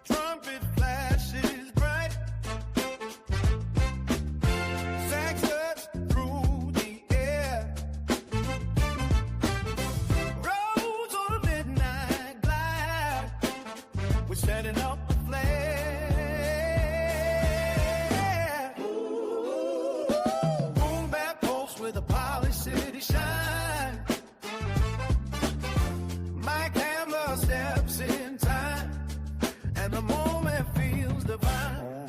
Trumpet flashes bright, saxons through the air, roads on a midnight glide, we're setting up a flare. Boom bap post with a polished city shine, Mike Hamlar steps in time, and the moment feels divine.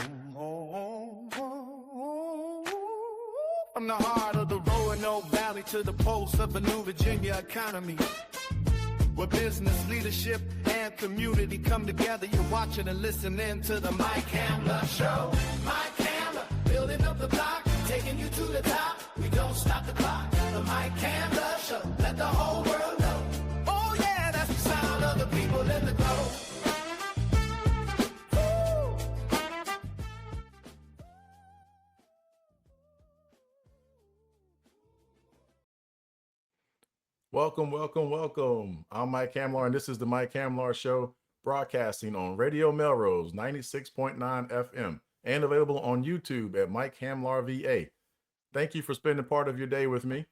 From the heart of the Roanoke Valley to the pulse of the new Virginia economy, where business, leadership, and community come together. You're watching and listening to the Mike Hamlar Show. Mike Hamlar, building up the block, taking you to the top. We don't stop the clock. The Mike Hamlar Show, let the whole world know. Oh yeah, that's the sound of the people in the glow. Welcome, welcome, welcome. I'm Mike Hamlar, and this is the Mike Hamlar Show, broadcasting on Radio Melrose 96.9 FM and available on YouTube at Mike Hamlar VA. Thank you for spending part of your day with me.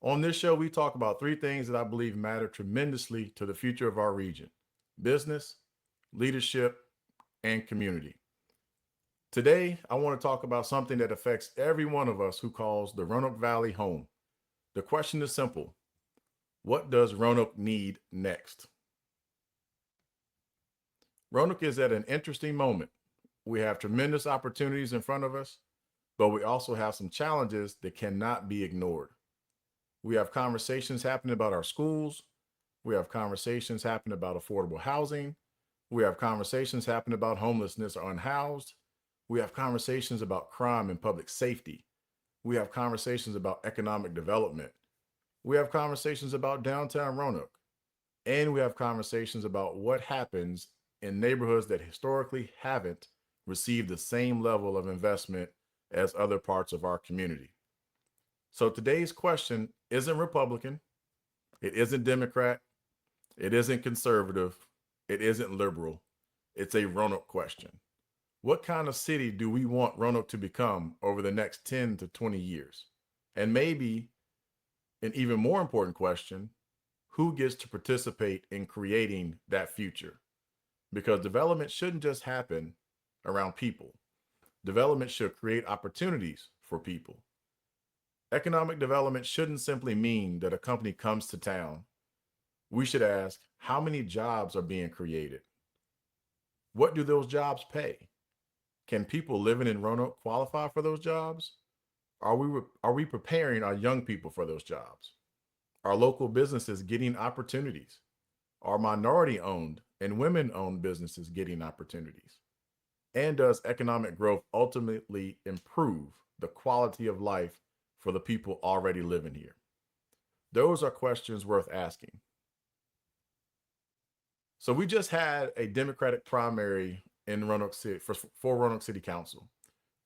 On this show, we talk about three things that I believe matter tremendously to the future of our region: business, leadership, and community. Today, I want to talk about something that affects every one of us who calls the Roanoke Valley home. The question is simple: what does Roanoke need next? Roanoke is at an interesting moment. We have tremendous opportunities in front of us, but we also have some challenges that cannot be ignored. We have conversations happening about our schools. We have conversations happening about affordable housing. We have conversations happening about homelessness or unhoused. We have conversations about crime and public safety. We have conversations about economic development. We have conversations about downtown Roanoke, and we have conversations about what happens in neighborhoods that historically haven't received the same level of investment as other parts of our community. So today's question isn't Republican, it isn't Democrat, it isn't conservative, it isn't liberal. It's a Roanoke question. What kind of city do we want Roanoke to become over the next 10 to 20 years? And maybe an even more important question: who gets to participate in creating that future? Because development shouldn't just happen around people. Development should create opportunities for people. Economic development shouldn't simply mean that a company comes to town. We should ask, how many jobs are being created? What do those jobs pay? Can people living in Roanoke qualify for those jobs? Are we preparing our young people for those jobs? Are local businesses getting opportunities? Are minority-owned and women-owned businesses getting opportunities? And does economic growth ultimately improve the quality of life for the people already living here? Those are questions worth asking. So we just had a Democratic primary in Roanoke City for Roanoke City Council.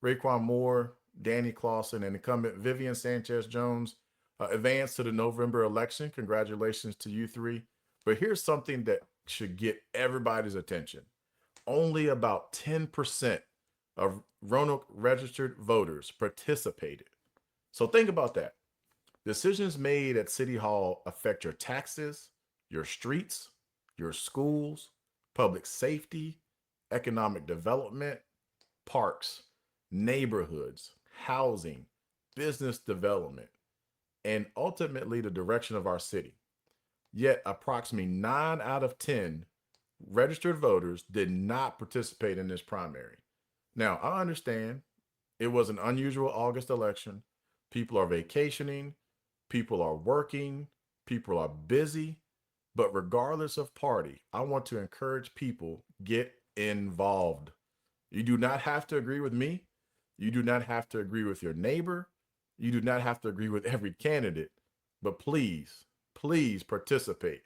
Raekwon Moore, Danny Clausen, and incumbent Vivian Sanchez Jones advanced to the November election. Congratulations to you three. But here's something that should get everybody's attention. Only about 10% of Roanoke registered voters participated. So think about that. Decisions made at City Hall affect your taxes, your streets, your schools, public safety, economic development, parks, neighborhoods, housing, business development, and ultimately the direction of our city. Yet approximately 9 out of 10 registered voters did not participate in this primary. Now, I understand it was an unusual August election. People are vacationing, people are working, people are busy, but regardless of party, I want to encourage people, get involved. You do not have to agree with me. You do not have to agree with your neighbor. You do not have to agree with every candidate, but please, please participate.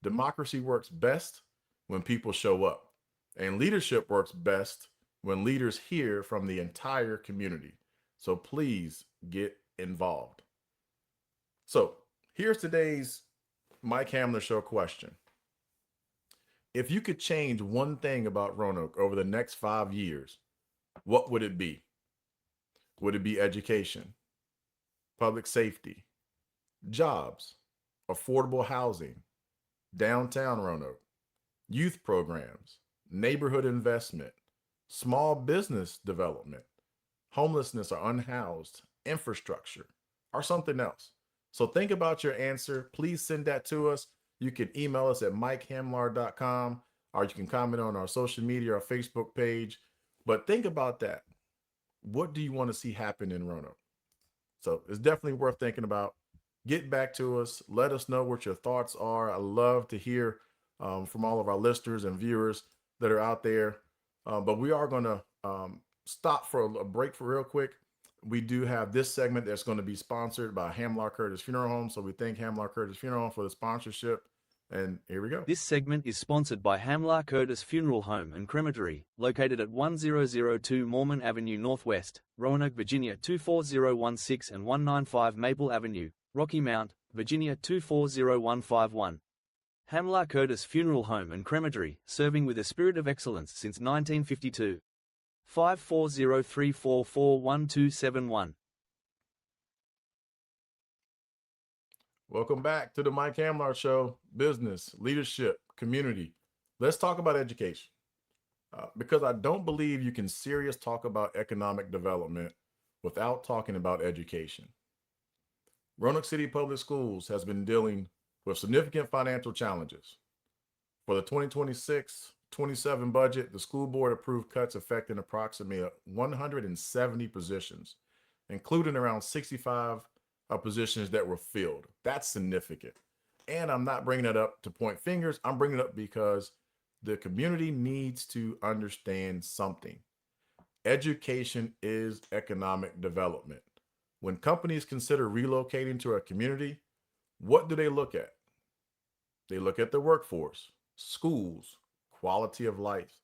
Democracy works best when people show up, and leadership works best when leaders hear from the entire community. So please get involved. So here's today's Mike Hamlar Show question. If you could change one thing about Roanoke over the next 5 years, what would it be? Would it be education, public safety, jobs, affordable housing, downtown Roanoke, youth programs, neighborhood investment, small business development, homelessness or unhoused, infrastructure, or something else? So think about your answer. Please send that to us. You can email us at mikehamlar.com, or you can comment on our social media or Facebook page. But think about that. What do you want to see happen in Roanoke? So it's definitely worth thinking about. Get back to us. Let us know what your thoughts are. I love to hear from all of our listeners and viewers that are out there. But we are going to stop for a break for real quick. We do have this segment that's going to be sponsored by Hamlar Curtis Funeral Home. So we thank Hamlar Curtis Funeral Home for the sponsorship. And here we go. This segment is sponsored by Hamlar Curtis Funeral Home and Crematory, located at 1002 Mormon Avenue Northwest, Roanoke, Virginia 24016 and 195 Maple Avenue, Rocky Mount, Virginia 240151. Hamlar Curtis Funeral Home and Crematory, serving with a spirit of excellence since 1952. 5403441271. Welcome back to the Mike Hamlar Show. Business, leadership, community. Let's talk about education. Because I don't believe you can serious talk about economic development without talking about education. Roanoke City Public Schools has been dealing with significant financial challenges. For the 2026-27 budget, the school board approved cuts affecting approximately 170 positions, including around 65 positions that were filled. That's significant. And I'm not bringing it up to point fingers. I'm bringing it up because the community needs to understand something. Education is economic development. When companies consider relocating to a community, what do they look at? They look at the workforce, schools, quality of life,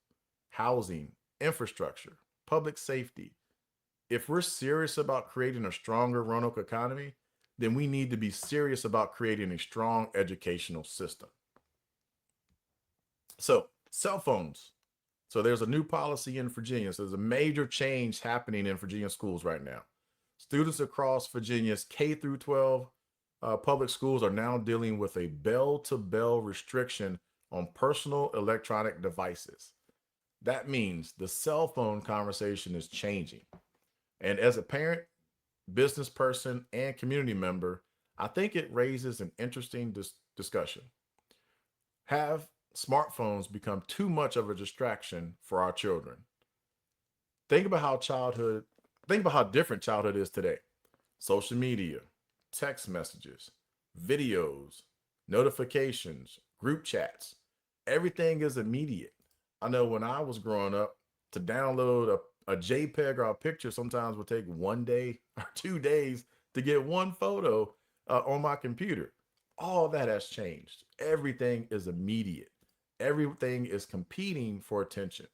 housing, infrastructure, public safety. If we're serious about creating a stronger Roanoke economy, then we need to be serious about creating a strong educational system. So, cell phones. So there's a new policy in Virginia. So there's a major change happening in Virginia schools right now. Students across Virginia's K through 12 public schools are now dealing with a bell-to-bell restriction on personal electronic devices. That means the cell phone conversation is changing. And as a parent, business person, and community member, I think it raises an interesting discussion. Have smartphones become too much of a distraction for our children? Think about how different childhood is today. Social media, text messages, videos, notifications, group chats. Everything is immediate. I know when I was growing up, to download a JPEG or a picture sometimes would take 1 day or 2 days to get one photo on my computer. All that has changed. Everything is immediate. Everything is competing for attention.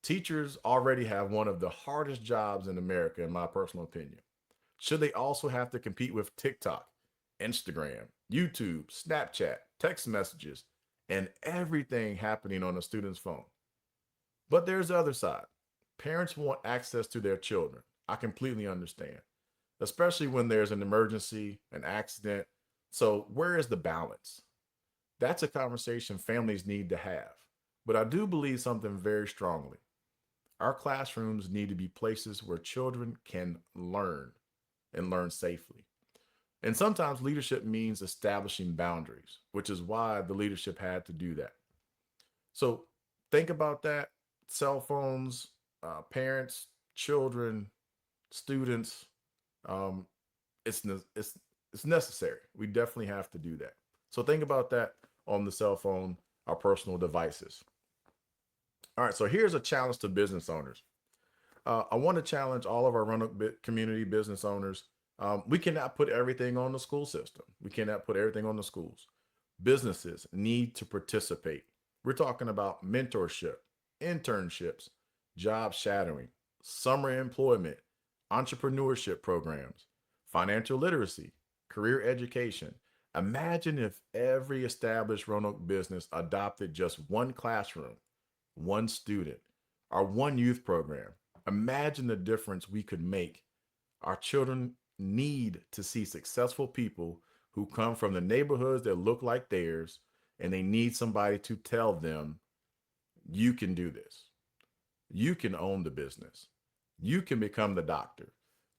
Teachers already have one of the hardest jobs in America, in my personal opinion. Should they also have to compete with TikTok, Instagram, YouTube, Snapchat, text messages, and everything happening on a student's phone? But there's the other side. Parents want access to their children. I completely understand, especially when there's an emergency, an accident. So where is the balance? That's a conversation families need to have. But I do believe something very strongly. Our classrooms need to be places where children can learn and learn safely. And sometimes leadership means establishing boundaries, which is why the leadership had to do that. So think about that. Cell phones, parents, children, students, it's necessary. We definitely have to do that. So think about that on the cell phone, our personal devices. All right, so here's a challenge to business owners. I want to challenge all of our Roanoke community business owners. We cannot put everything on the school system. We cannot put everything on the schools. Businesses need to participate. We're talking about mentorship, internships, job shadowing, summer employment, entrepreneurship programs, financial literacy, career education. Imagine if every established Roanoke business adopted just one classroom, one student, or one youth program. Imagine the difference we could make. Our children need to see successful people who come from the neighborhoods that look like theirs, and they need somebody to tell them, you can do this. You can own the business. You can become the doctor.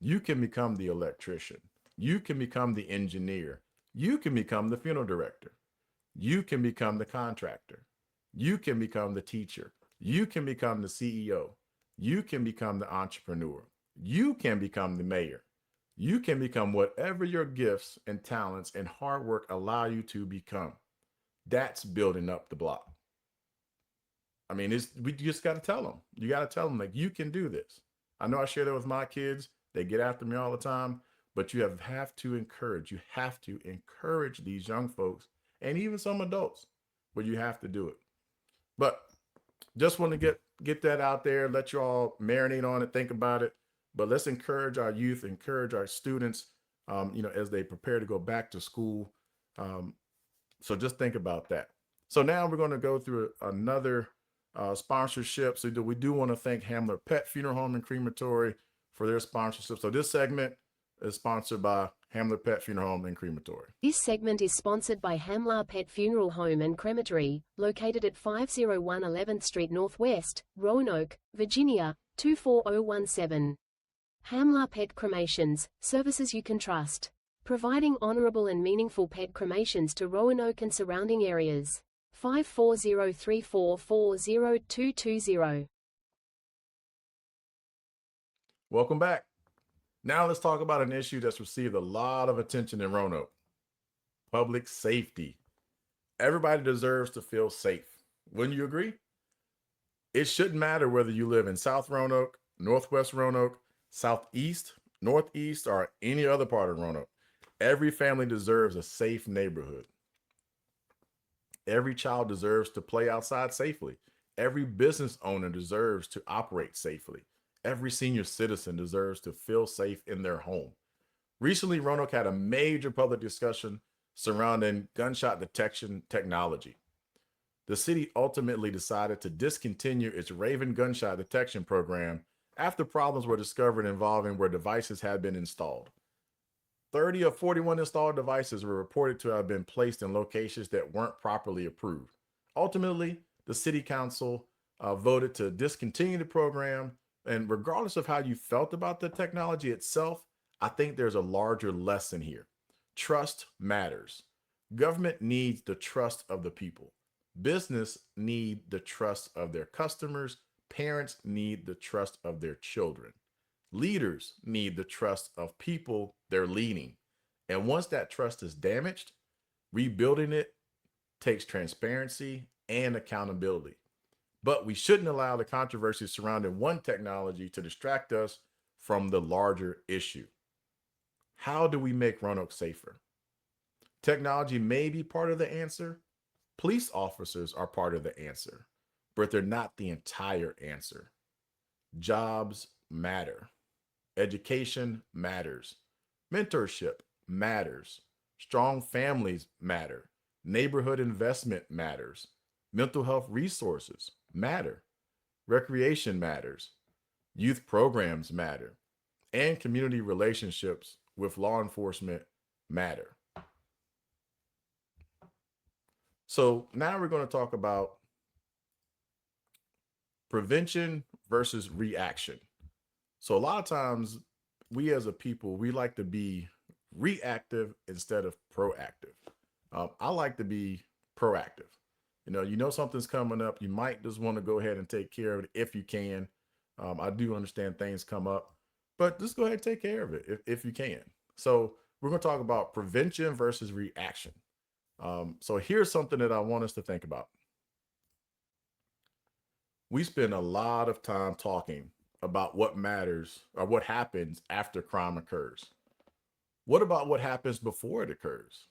You can become the electrician. You can become the engineer. You can become the funeral director. You can become the contractor. You can become the teacher. You can become the CEO. You can become the entrepreneur. You can become the mayor. You can become whatever your gifts and talents and hard work allow you to become. That's building up the block. I mean, we just got to tell them. You got to tell them, like, you can do this. I know I share that with my kids. They get after me all the time, but you have to encourage. You have to encourage these young folks and even some adults, but you have to do it. But just want to get that out there, let you all marinate on it, think about it. But let's encourage our youth, encourage our students, as they prepare to go back to school. So just think about that. So now we're going to go through another sponsorship. So we do want to thank Hamlar Pet Funeral Home and Crematory for their sponsorship. So this segment is sponsored by Hamlar Pet Funeral Home and Crematory. This segment is sponsored by Hamlar Pet Funeral Home and Crematory, located at 501 11th Street Northwest, Roanoke, Virginia, 24017. Hamlar Pet Cremations, services you can trust. Providing honorable and meaningful pet cremations to Roanoke and surrounding areas. 540-344-0220. Welcome back. Now let's talk about an issue that's received a lot of attention in Roanoke. Public safety. Everybody deserves to feel safe. Wouldn't you agree? It shouldn't matter whether you live in South Roanoke, Northwest Roanoke, Southeast, Northeast, or any other part of Roanoke. Every family deserves a safe neighborhood. Every child deserves to play outside safely. Every business owner deserves to operate safely. Every senior citizen deserves to feel safe in their home. Recently, Roanoke had a major public discussion surrounding gunshot detection technology. The city ultimately decided to discontinue its Raven gunshot detection program after problems were discovered involving where devices had been installed. 30 of 41 installed devices were reported to have been placed in locations that weren't properly approved. Ultimately, the city council voted to discontinue the program. And regardless of how you felt about the technology itself, I think there's a larger lesson here. Trust matters. Government needs the trust of the people. Business need the trust of their customers. Parents need the trust of their children. Leaders need the trust of people they're leading. And once that trust is damaged, rebuilding it takes transparency and accountability. But we shouldn't allow the controversy surrounding one technology to distract us from the larger issue. How do we make Roanoke safer? Technology may be part of the answer. Police officers are part of the answer, but they're not the entire answer. Jobs matter. Education matters. Mentorship matters. Strong families matter. Neighborhood investment matters. Mental health resources matter. Recreation matters. Youth programs matter. And community relationships with law enforcement matter. So now we're going to talk about prevention versus reaction. So a lot of times we as a people, we like to be reactive instead of proactive. I like to be proactive. You know something's coming up. You might just want to go ahead and take care of it if you can. I do understand things come up, but just go ahead and take care of it if you can. So we're going to talk about prevention versus reaction. So here's something that I want us to think about. We spend a lot of time talking about what matters or what happens after crime occurs. What about what happens before it occurs?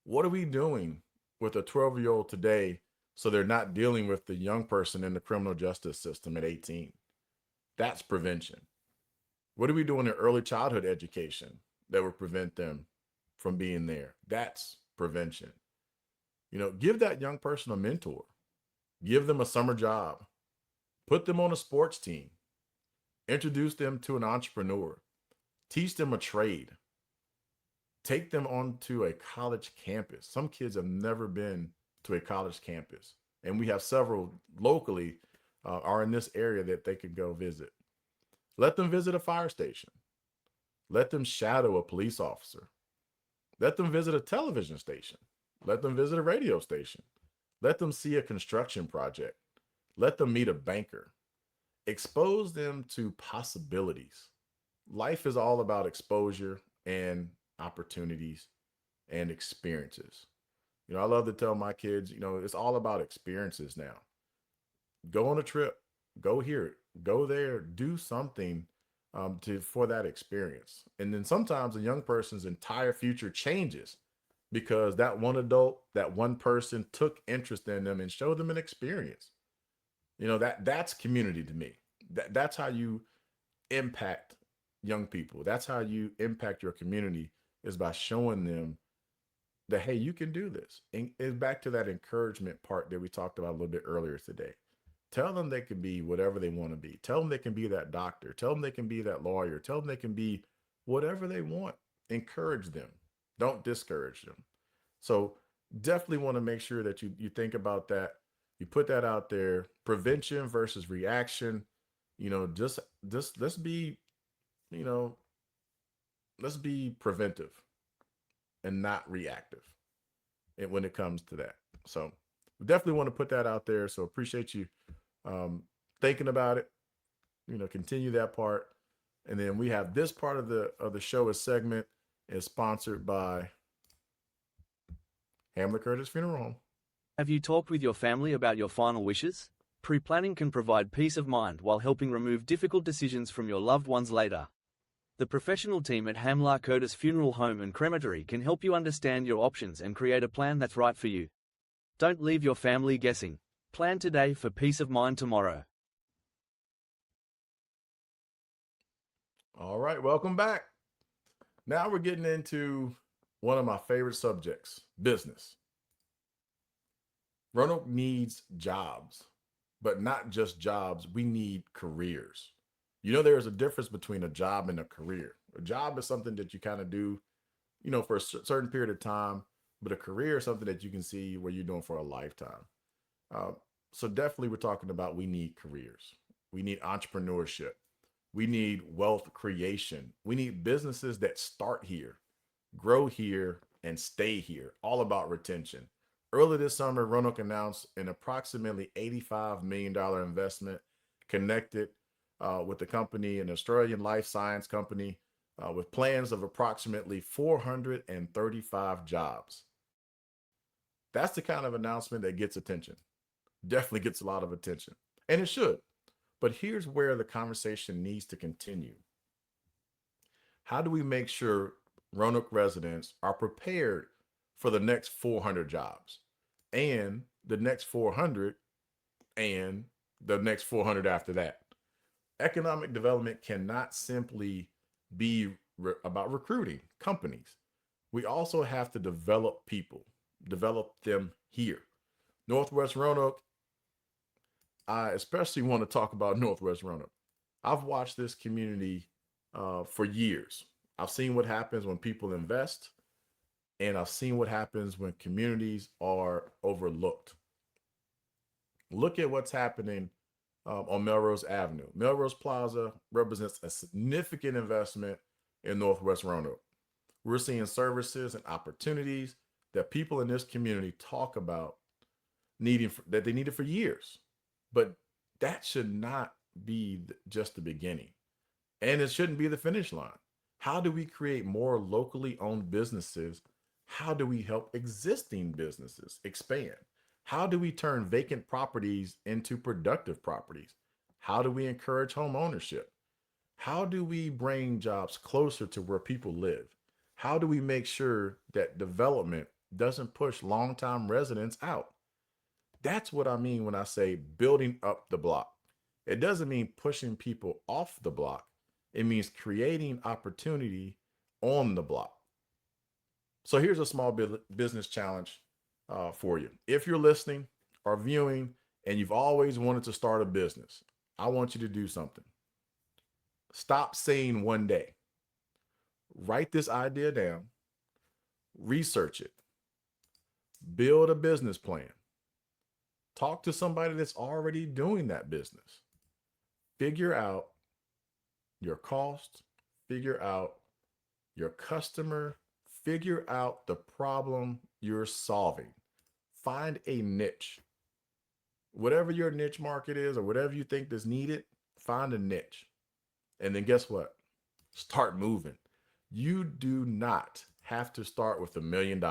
What are we doing with a 12-year-old today so they're not dealing with the young person in the criminal justice system at 18? That's prevention. What are we doing in early childhood education that would prevent them from being there? That's prevention. Give that young person a mentor, give them a summer job, put them on a sports team, introduce them to an entrepreneur, teach them a trade, take them onto a college campus. Some kids have never been to a college campus, and we have several locally are in this area that they could go visit. Let them visit a fire station. Let them shadow a police officer. Let them visit a television station. Let them visit a radio station. Let them see a construction project. Let them meet a banker. Expose them to possibilities. Life is all about exposure and opportunities and experiences. I love to tell my kids, it's all about experiences now. Go on a trip, go here, go there, do something for that experience. And then sometimes a young person's entire future changes because that one adult, that one person took interest in them and showed them an experience. That's community to me. That's how you impact young people. That's how you impact your community, is by showing them that, hey, you can do this. And it's back to that encouragement part that we talked about a little bit earlier today. Tell them they can be whatever they want to be. Tell them they can be that doctor. Tell them they can be that lawyer. Tell them they can be whatever they want. Encourage them. Don't discourage them. So definitely want to make sure that you think about that. You put that out there. Prevention versus reaction. Just let's be, let's be preventive and not reactive when it comes to that. So we definitely want to put that out there. So appreciate you thinking about it. Continue that part. And then we have this part of the show. A segment is sponsored by Hamlar Curtis Funeral Home. Have you talked with your family about your final wishes? Pre-planning can provide peace of mind while helping remove difficult decisions from your loved ones later. The professional team at Hamlar Curtis Funeral Home and Crematory can help you understand your options and create a plan that's right for you. Don't leave your family guessing. Plan today for peace of mind tomorrow. All right, welcome back. Now we're getting into one of my favorite subjects, business. Roanoke needs jobs, but not just jobs. We need careers. There's a difference between a job and a career. A job is something that you kind of do, for a certain period of time, but a career is something that you can see where you're doing for a lifetime. So definitely we're talking about, we need careers. We need entrepreneurship. We need wealth creation. We need businesses that start here, grow here, and stay here. All about retention. Earlier this summer, Roanoke announced an approximately $85 million investment connected with the company, an Australian life science company, with plans of approximately 435 jobs. That's the kind of announcement that gets attention. Definitely gets a lot of attention. And it should. But here's where the conversation needs to continue. How do we make sure Roanoke residents are prepared for the next 400 jobs, and the next 400, and the next 400 after that? Economic development cannot simply be about recruiting companies. We also have to develop people, develop them here. Northwest Roanoke, I especially want to talk about Northwest Roanoke. I've watched this community for years. I've seen what happens when people invest, and I've seen what happens when communities are overlooked. Look at what's happening on Melrose Avenue. Melrose Plaza represents a significant investment in Northwest Roanoke. We're seeing services and opportunities that people in this community talk about that they needed for years. But that should not be just the beginning. And it shouldn't be the finish line. How do we create more locally owned businesses? How do we help existing businesses expand? How do we turn vacant properties into productive properties? How do we encourage home ownership? How do we bring jobs closer to where people live? How do we make sure that development doesn't push longtime residents out? That's what I mean when I say building up the block. It doesn't mean pushing people off the block. It means creating opportunity on the block. So here's a small business challenge for you. If you're listening or viewing and you've always wanted to start a business, I want you to do something. Stop saying one day. Write this idea down, research it, build a business plan, talk to somebody that's already doing that business, figure out your cost, figure out your customer, figure out the problem you're solving. Find a niche. Whatever your niche market is or whatever you think is needed, find a niche. And then guess what? Start moving. You do not have to start with $1 million.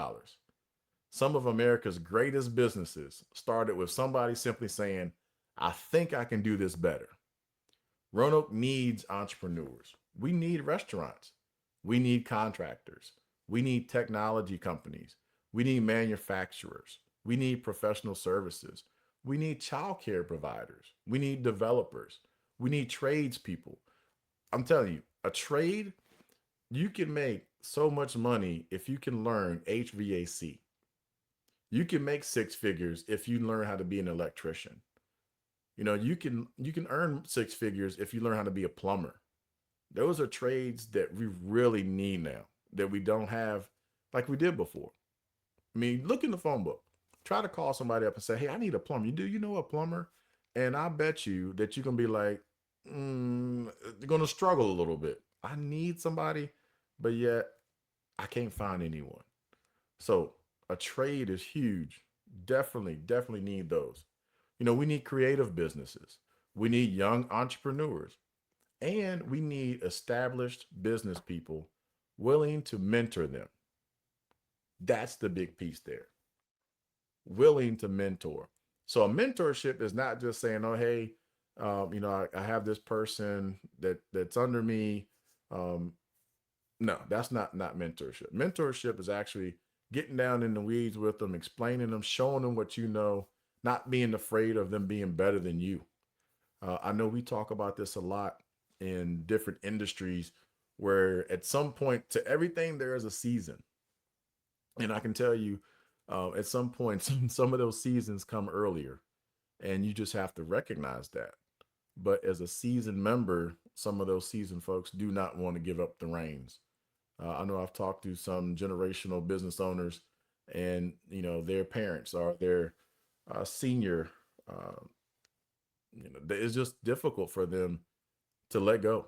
Some of America's greatest businesses started with somebody simply saying, I think I can do this better. Roanoke needs entrepreneurs. We need restaurants. We need contractors. We need technology companies. We need manufacturers. We need professional services. We need childcare providers. We need developers. We need tradespeople. I'm telling you, a trade, you can make so much money if you can learn HVAC. You can make six figures if you learn how to be an electrician. You know, you can earn six figures if you learn how to be a plumber. Those are trades that we really need now that we don't have like we did before. I mean, look in the phone book. Try to call somebody up and say, hey, I need a plumber. You know a plumber? And I bet you that you're going to be like, you're going to struggle a little bit. I need somebody, but yet I can't find anyone. So a trade is huge. Definitely need those. You know, we need creative businesses. We need young entrepreneurs. And we need established business people willing to mentor them. That's the big piece there. Willing to mentor. So a mentorship is not just saying, oh, hey, I have this person that's under me. No, that's not mentorship. Mentorship is actually getting down in the weeds with them, explaining them, showing them what you know, not being afraid of them being better than you. I know we talk about this a lot in different industries where at some point to everything, there is a season. And I can tell you at some point, some of those seasons come earlier and you just have to recognize that. But as a seasoned member, some of those seasoned folks do not want to give up the reins. I know I've talked to some generational business owners and, you know, their parents or their senior, it's just difficult for them to let go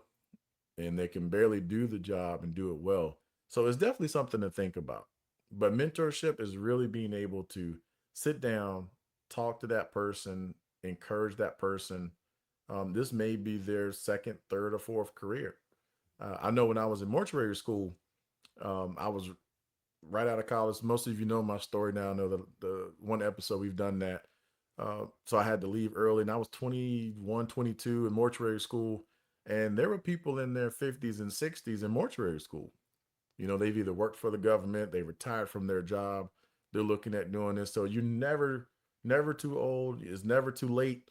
and they can barely do the job and do it well. So it's definitely something to think about. But mentorship is really being able to sit down, talk to that person, encourage that person. This may be their second, third, or fourth career. I know when I was in mortuary school, I was right out of college. Most of you know my story now. I know the one episode we've done that. So I had to leave early and I was 21, 22 in mortuary school. And there were people in their 50s and 60s in mortuary school. You know, they've either worked for the government, they retired from their job, they're looking at doing this. So you're never too old. It's never too late.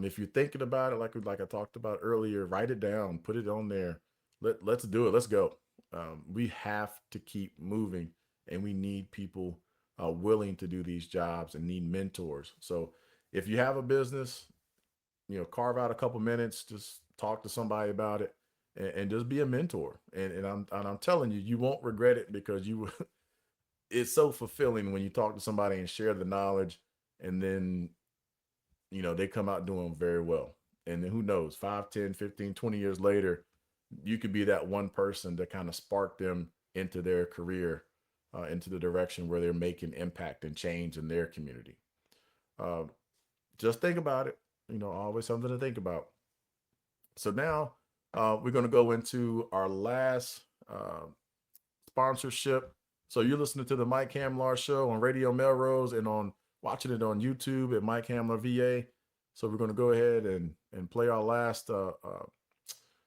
If you're thinking about it, like I talked about earlier, write it down, put it on there. Let's do it. Let's go. We have to keep moving and we need people willing to do these jobs and need mentors. So if you have a business, you know, carve out a couple minutes, just talk to somebody about it and just be a mentor. And I'm telling you, you won't regret it because it's so fulfilling when you talk to somebody and share the knowledge and then, you know, they come out doing very well. And then who knows, 5, 10, 15, 20 years later, you could be that one person that kind of sparked them into their career, into the direction where they're making impact and change in their community. Just think about it. You know, always something to think about. So now we're going to go into our last sponsorship. So you're listening to the Mike Hamlar Show on Radio Melrose and watching it on YouTube at Mike Hamlar VA. So we're going to go ahead and play our last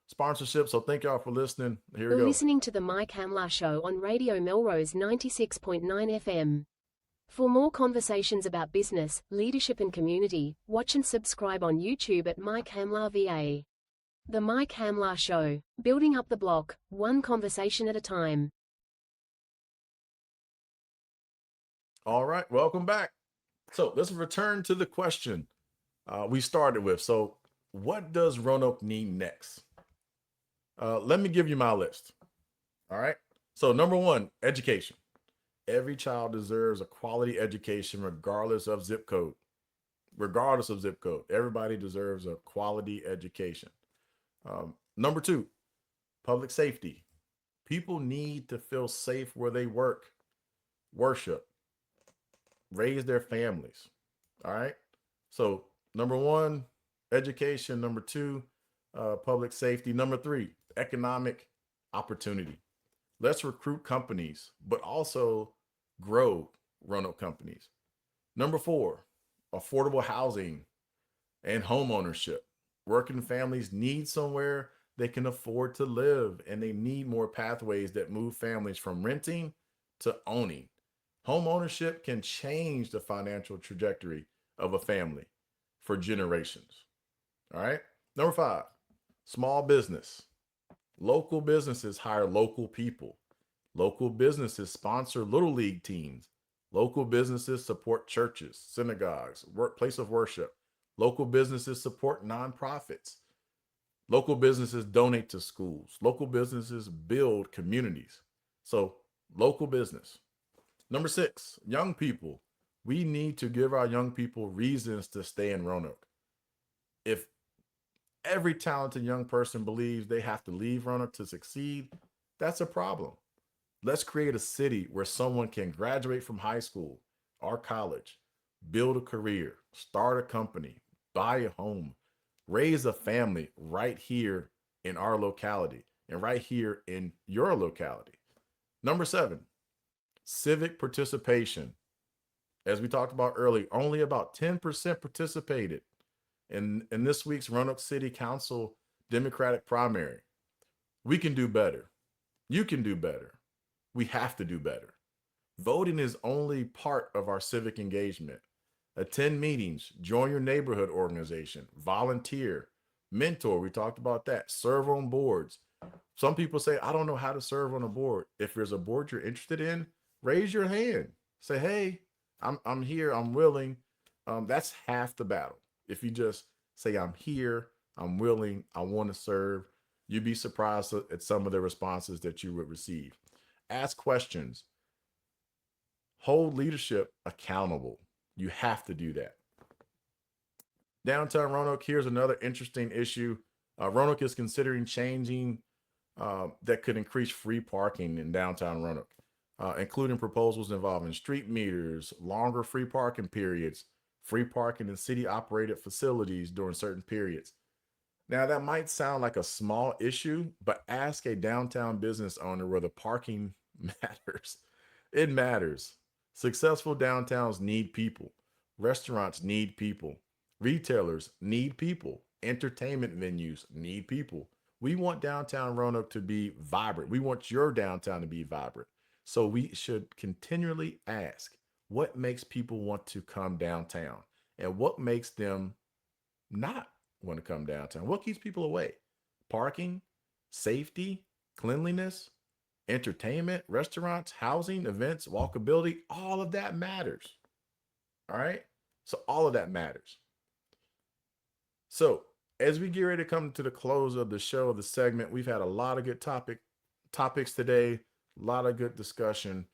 sponsorship. So thank y'all for listening. Here we go. You're listening to the Mike Hamlar Show on Radio Melrose 96.9 FM. For more conversations about business, leadership and community, watch and subscribe on YouTube at Mike Hamlar VA. The Mike Hamlar Show, building up the block, one conversation at a time. All right, welcome back. So let's return to the question we started with. So what does Roanoke need next? Let me give you my list. All right. So number one, education. Every child deserves a quality education regardless of zip code. Regardless of zip code, everybody deserves a quality education. Number two, public safety. People need to feel safe where they work, worship, raise their families. All right. So number one, education. Number two, public safety. Number three, economic opportunity. Let's recruit companies, but also grow Roanoke companies. Number four, affordable housing and home ownership. Working families need somewhere they can afford to live, and they need more pathways that move families from renting to owning. Home ownership can change the financial trajectory of a family for generations. All right. Number five, small business. Local businesses hire local people. Local businesses sponsor little league teams. Local businesses support churches, synagogues, place of worship. Local businesses support nonprofits. Local businesses donate to schools. Local businesses build communities. So local business. Number six, young people. We need to give our young people reasons to stay in Roanoke. If every talented young person believes they have to leave Roanoke to succeed, that's a problem. Let's create a city where someone can graduate from high school or college, build a career, start a company, buy a home, raise a family right here in our locality and right here in your locality. Number seven, civic participation. As we talked about earlier, only about 10% participated in this week's Roanoke City Council Democratic primary. We can do better. You can do better. We have to do better. Voting is only part of our civic engagement. Attend meetings, join your neighborhood organization, volunteer, mentor. We talked about that. Serve on boards. Some people say, I don't know how to serve on a board. If there's a board you're interested in, raise your hand. Say, hey, I'm here. I'm willing. That's half the battle. If you just say, I'm here, I'm willing, I want to serve, you'd be surprised at some of the responses that you would receive. Ask questions. Hold leadership accountable. You have to do that. Downtown Roanoke, here's another interesting issue. Roanoke is considering changing that could increase free parking in downtown Roanoke, including proposals involving street meters, longer free parking periods, free parking in city-operated facilities during certain periods. Now, that might sound like a small issue, but ask a downtown business owner where the parking matters. It matters. Successful downtowns need people. Restaurants need people. Retailers need people. Entertainment venues need people. We want downtown Roanoke to be vibrant. We want your downtown to be vibrant. So we should continually ask, what makes people want to come downtown? And what makes them not want to come downtown? What keeps people away? Parking, safety, cleanliness, entertainment, restaurants, housing, events, walkability, all of that matters. All right. So all of that matters. So as we get ready to come to the close of the show, the segment, we've had a lot of good topics today, a lot of good discussion.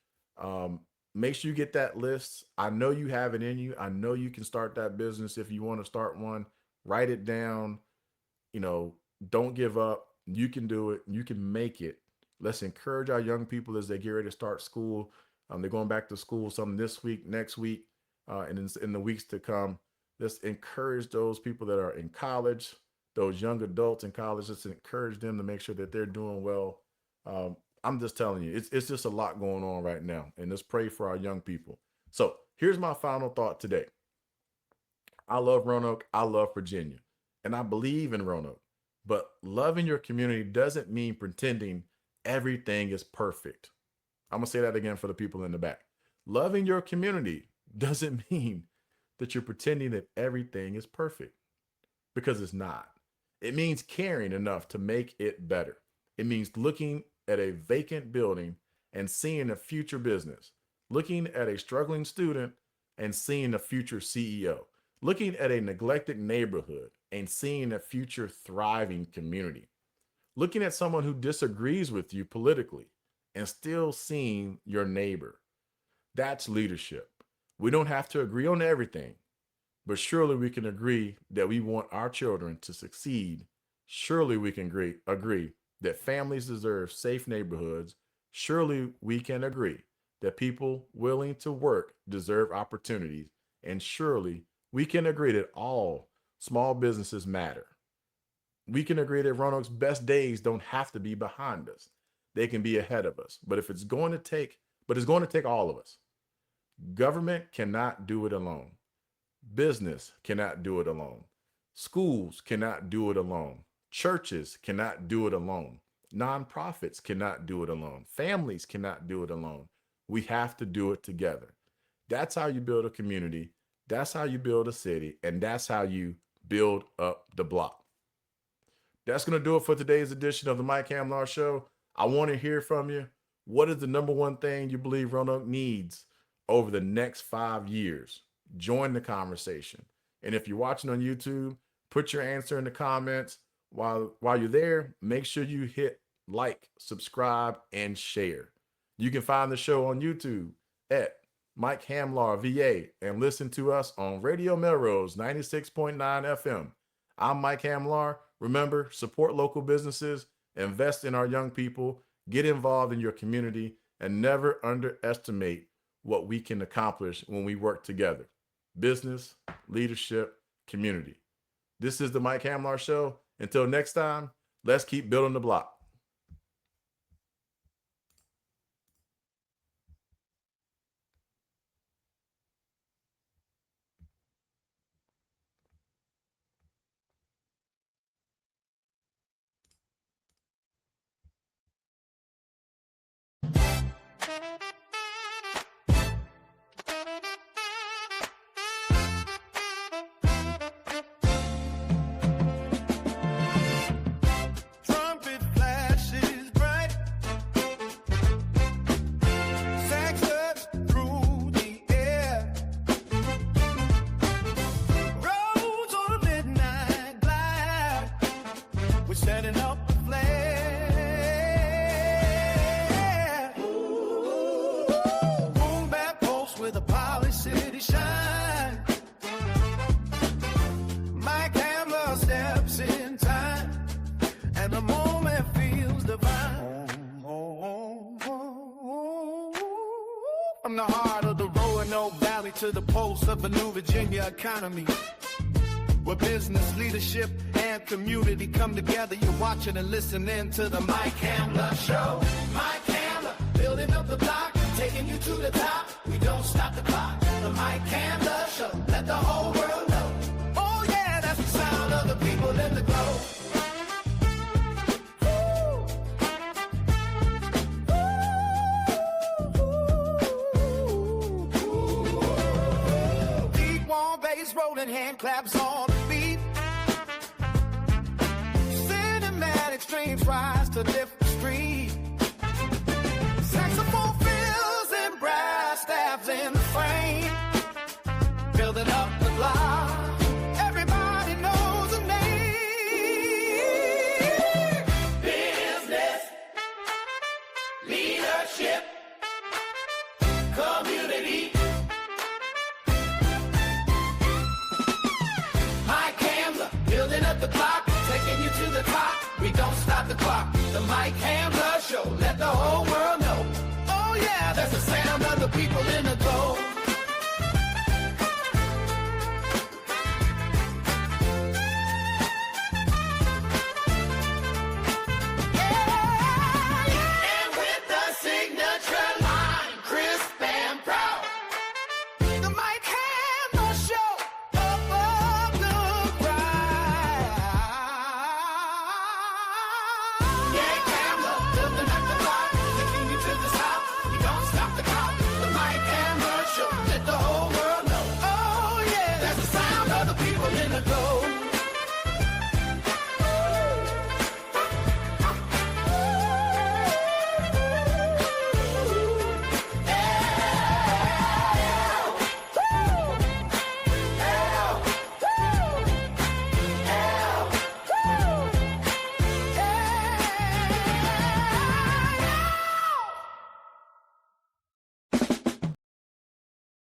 Make sure you get that list. I know you have it in you. I know you can start that business if you want to start one. Write it down. Don't give up. You can do it. You can make it. Let's encourage our young people as they get ready to start school. They're going back to school some this week, next week, and in the weeks to come. Let's encourage those people that are in college, those young adults in college. Let's encourage them to make sure that they're doing well. I'm just telling you, it's just a lot going on right now, and let's pray for our young people. So here's my final thought today. I love Roanoke. I love Virginia, and I believe in Roanoke, but loving your community doesn't mean pretending everything is perfect. I'm going to say that again for the people in the back. Loving your community doesn't mean that you're pretending that everything is perfect, because it's not. It means caring enough to make it better. It means looking at a vacant building and seeing a future business, looking at a struggling student and seeing a future CEO, looking at a neglected neighborhood and seeing a future thriving community, looking at someone who disagrees with you politically and still seeing your neighbor. That's leadership. We don't have to agree on everything, but surely we can agree that we want our children to succeed. Surely we can agree that families deserve safe neighborhoods. Surely we can agree that people willing to work deserve opportunities. And surely we can agree that all small businesses matter. We can agree that Roanoke's best days don't have to be behind us. They can be ahead of us. But it's going to take all of us. Government cannot do it alone. Business cannot do it alone. Schools cannot do it alone. Churches cannot do it alone. Nonprofits cannot do it alone. Families cannot do it alone. We have to do it together. That's how you build a community. That's how you build a city. And that's how you build up the block. That's going to do it for today's edition of the Mike Hamlar Show. I want to hear from you. What is the number one thing you believe Roanoke needs over the next 5 years? Join the conversation. And if you're watching on YouTube, put your answer in the comments. While you're there, make sure you hit like, subscribe, and share. You can find the show on YouTube at Mike Hamlar VA and listen to us on Radio Melrose 96.9 FM. I'm Mike Hamlar. Remember, support local businesses, invest in our young people, get involved in your community, and never underestimate what we can accomplish when we work together. Business, leadership, community. This is the Mike Hamlar Show. Until next time, let's keep building the block. Trumpet flashes bright, saxons through the air, roads on a midnight glide, we're setting up a flare. Boom back post with a poly city shine. Mike Hamlar steps in time, and the moment feels divine. From the heart of the Roanoke Valley to the pulse of a new Virginia economy, where business, leadership, and community come together. You're watching and listening to the Mike Hamlar Show. Mike Hamlar, building up the block, taking you to the top. We don't stop the clock. The Mike Hamlar Show, let the whole world know. Oh yeah, that's the sound of the people in the glow. Deep warm bass rolling, hand claps on the beat. Cinematic streams rise to lift the street. Saxophone fills and brass stabs in the frame, building up the block. Everybody knows the name. Business, leadership, community. Mike Hamlar, building up the block, taking you to the top. We don't stop the clock. The Mike Hamlar Show, let the whole world know. Oh yeah, that's the sound of the people in the glow.